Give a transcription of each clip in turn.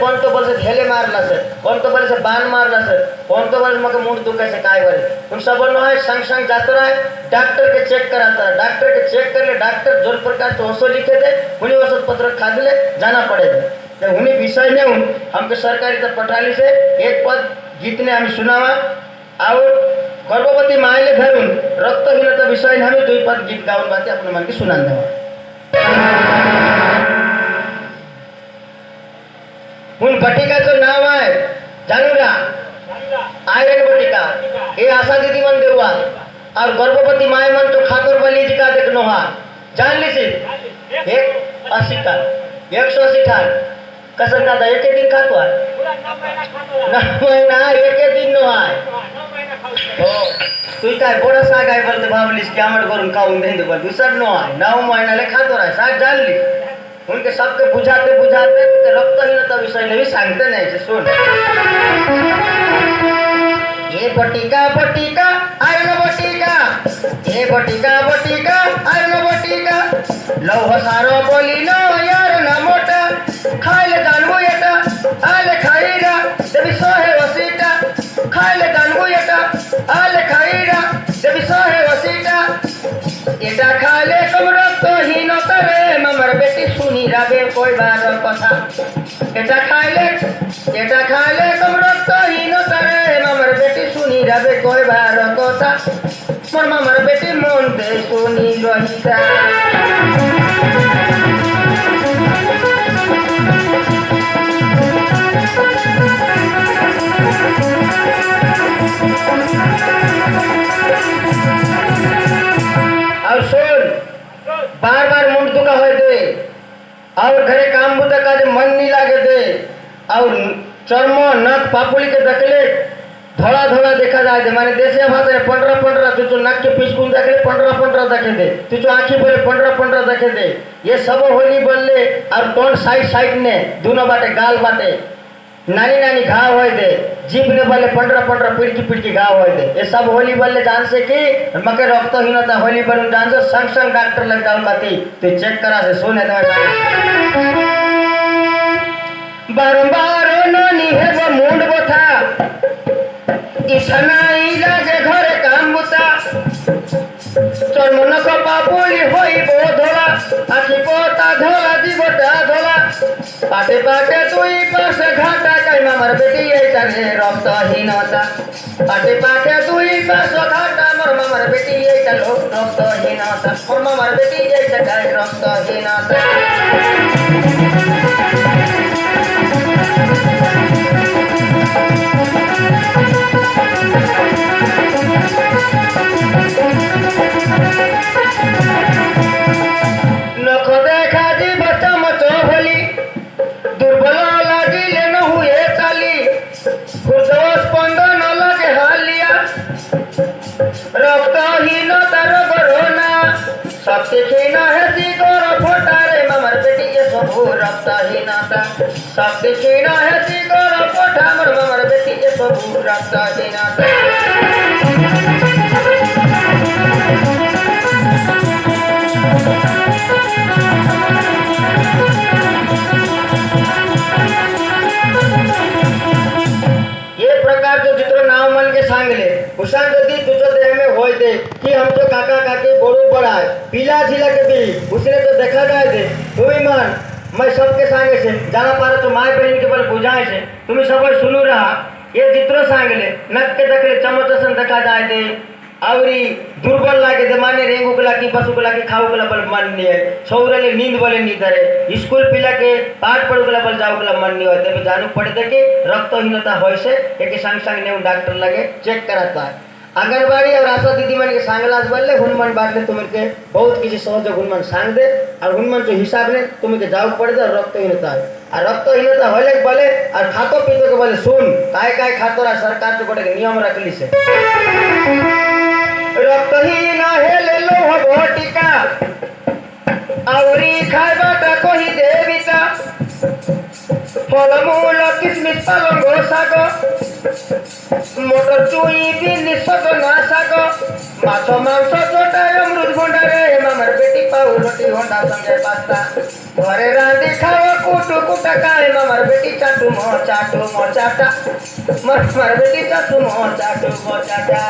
कौन तो बोले से ढेले मारला से, कौन तो बोले से बाण मारला से, कौन तो बोले मके मुंड दुखे से काय बारे उन सब नो है संग संग जाता रहा है डॉक्टर के चेक कराता है, डॉक्टर के चेक कर ले, डॉक्टर जो प्रकार से औषध लिखे थे उन्हीं औषध पत्र खा ले जाना पड़े थे। तो उन्हीं विषय ने हमके सरकारी तक पठाली से एक पद गीत ने हम सुनावा और गर्भवती मायले धरून रक्तहीनता विषय हमें दुई पद गीत गाउन बातें अपने मन की सुना देवा। उन बटिकाचं नाव आहे जानुरा आयरन बटिका ये आशा दीदी मन देवा और गर्भवती माय मन तो खातर बली जी का देखनो हा जान ली सी 180 का 180 ठान कसं का एक दिन खातो आहे 9 महिना एक दिन नो आहे हो तू काय बोड़ा साग आहे बोलते भावलीस की आमड करून खाऊन देंदे पण दुसर नो आहे 9 महिन्याले खातो आहे साग जान ली उनके सबके बुझाते बुझाते रक्तहीनता विषय ने भी सांगते नहीं से सुन ये बटिका बटिका आयरन बटिका ये बटिका बटिका आयरन बटिका लौह सारो बोली नो यार ना मोटा खायले जानबो येटा आले खाईरा देवी सोहे वसीटा खायले जानबो येटा आले खाईरा देवी सोहे वसीटा एटा खाले कम रक्तहीनता रे ममर बेटी सुनी राबे कोई बार कथा एटा खाले कम रक्तहीनता रे ममर बेटी सुनी राबे कोई बार कथा मोर ममर बेटी मन दे सुनी रहिता और सुन बार बार मुंड दुखा हो दे और घरे काम बुता का मन नहीं लागे दे और चर्म नख पापुली के दखले धोला धोला देखा जाए दे माने देसी भाषा में 15 तुझो नाक के पीछे देखे 15 देखे दे तुझो आँखी बोले 15 देखे दे ये सब होली बोलले और कौन साइड ने दोनों बाटे गाल बाटे नानी नानी घाव हो दे जीभ ने बोले 15 पिड़की घाव हो दे ये सब होली बोले जान से कि मके रक्तहीनता होली बोलूं जान से संग संग डॉक्टर लग जाऊं काती तो चेक करा से सुन है बारंबार नानी है वो मुंड बथा इतना ही लागे घर काम बुता चर्म नख पापुली होई बो धोला आखी पोता धोला जीवटा धोला पाटे पाटे तुई पास घाटा कई ममर बेटी ये करे रक्तहीनता पाटे पाटे तुई पास घाटा मोर ममर बेटी ये चलो रक्तहीनता मोर ममर बेटी ये करे रक्तहीनता नख देखा जी बच्चा मचो भली दुर्बल लागी लेन हुए चाली हृदय स्पंदन लगे हालिया रक्तहीनता रोग रोना शक्ति क्षीण है सिगोर फोटा रे ममर बेटी ये सबू रक्तहीनता शक्ति क्षीण है सिगोर फोटा मोर ममर बेटी ये सबू रक्तहीनता ये प्रकार जो जितरो नाव मन के सांगले उसान यदि तुझो देह में होय दे कि हम तो काका काकी बड़ू बड़ाए पीला झीला के भी उसने तो देखा जाए दे तुम्हें मान मैं सबके सांगे से जाना पारे तो माय बहन के बल बुझाए से तुम्हें सब सुनू रहा ये जितरो सांगले नक के देखले चमचसन देखा जाए दे आवरी दुर्बल लागे दे माने रेंग उगला की बस उगला की खाऊ उगला बल मन नहीं है छौरले नींद बोले नहीं धरे स्कूल पिला के पाठ पढ़ उगला बल जाऊ उगला मन नहीं होते भी जानू पड़े दे कि रक्तहीनता होय से एक संग संग ने डॉक्टर लगे चेक कराता है आंगनबाड़ी और आशा दीदी मन के सांगलास बोले हुनमन बाटले तुम्हें के बहुत किसी सहज हुनमन सांग दे और हुनमन जो हिसाब ने तुम्हें के जाऊ पड़े दे रक्तहीनता और रक्तहीनता होले बोले और खातो पीतो के बोले सुन काय खातो रहा सरकार तो बड़े नियम रखली से रक्तहीन हेले लोह बटिका आवरी खाइबाटा कही देविता फलमूल किसमिस पालंग शाग मोटर चुई बिन्नी सजना शाग माछ मांस जोटा अमृत भंडारे मामार बेटी उलटी होंडा संगे पास्ता घरे रांधी खाओ कुटू कुटा काए मर बेटी चाटू मो चाटा मर बेटी चाटू मो चाटा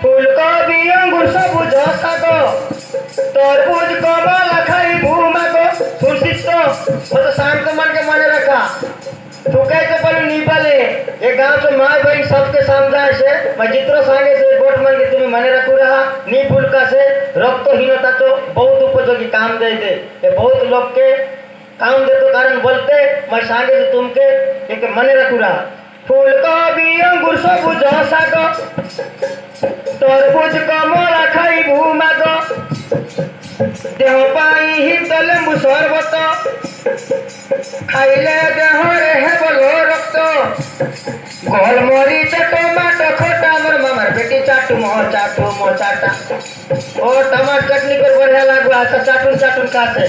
ফুলকপি অঙ্গুর সবুজ শাক তরমুজ কমলা খাই ভূমাগো শুনছিস তো ও तो शाम को मन के मने रखा तू कैसे बोलू नहीं पाले ये गांव से माँ बहन सबके समझाए से मैं जितरो सांगे से गोट मन के तुम्हें मने रखू रहा नी फुलका से रक्तहीनता तो बहुत उपयोगी काम दे ये बहुत लोग के काम दे तो कारण बोलते मैं सांगे से तुमके एक मने रखू रहा ফুলকপি অঙ্গুর সবুজ শাক তরমুজ কমলা খাই ভূমাগ দেহ পাই হিত লেম্বু সর্বত খাইলে দেহরে হেবল রক্ত গোলমরিচ টমাটো খোটা মোর মামার বেটি চাটু মো চাটা ও टमाटर चटनी पर बढ़िया लागू अच्छा चाटून खाते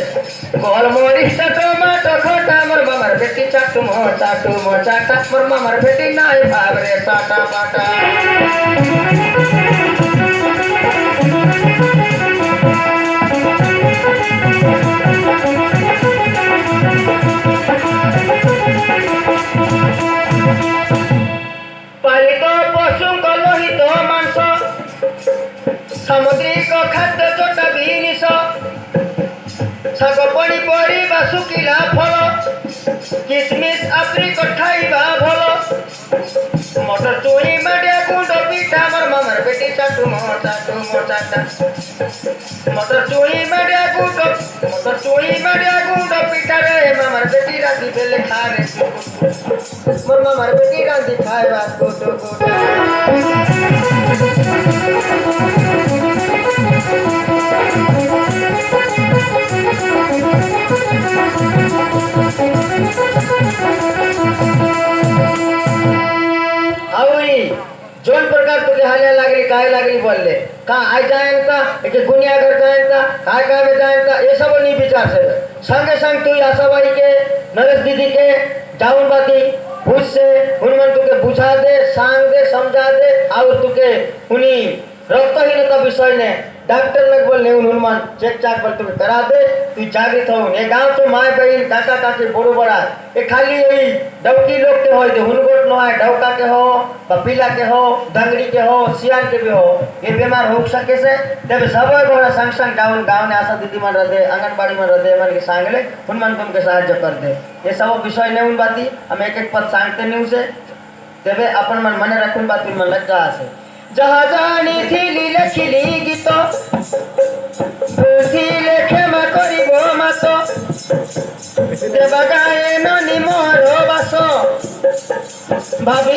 गोलमरिच टमाटो खोटा मोर मामार बेटी चाटू मो चाटा मोर मामार बेटी नाई भाव रे साटा पाटा पालित पशु लोहित मांस सामुद्रिक खाद्य चोटा जिनिस शाग पनिपरिबा शुखिला फल किसमिस आप्रिकट खाइबा भल मटर चुई माडिया गुंड पिठा मोर मामार बेटी चाटू मो चाटा मटर चुई माडिया गुंड पिठा रे मामार बेटी राती बेले खा रे मोर मामार बेटी राती खाइबा गोटो जोन प्रकार तुझे हाल्या लागली काय लागली बोलले का आई जायंता एक गुनिया घर जायंता काय में जायंता ये सब नहीं विचार से संगे संग तू आशाबाई के नरेश दीदी के जाऊन बाती पूछ से उनमन तुके बुझा दे सांग दे समझा दे और तुके उन्हीं रक्तहीनता विषय ने डॉक्टर लग बोलने हनुमान चेक चाक बोल तुम्हें करा दे तू जागृत हो ये गांव तो माय बहन काका काकी बड़ो बड़ा ये खाली यही डौकी लोग के हो हुनगोट न है डौका के हो पपीला के हो दंगड़ी के हो सियान के भी हो ये बीमार हो सके से तब सब बड़ा संग संग गाँव ने आशा दीदी मन रहे आंगनबाड़ी में रहे मन के सांगले हनुमान तुमके साहाଯ୍य कर दे ये सब विषय नहीं उन बाती हम एक पद सांगते नहीं उसे तेरे अपन मन मने रखुन बात मन लग जा से जहाँ जानी थी लिखिली गीत लेखे मा करिब मात देवा गाए ननी मोर बास भाभी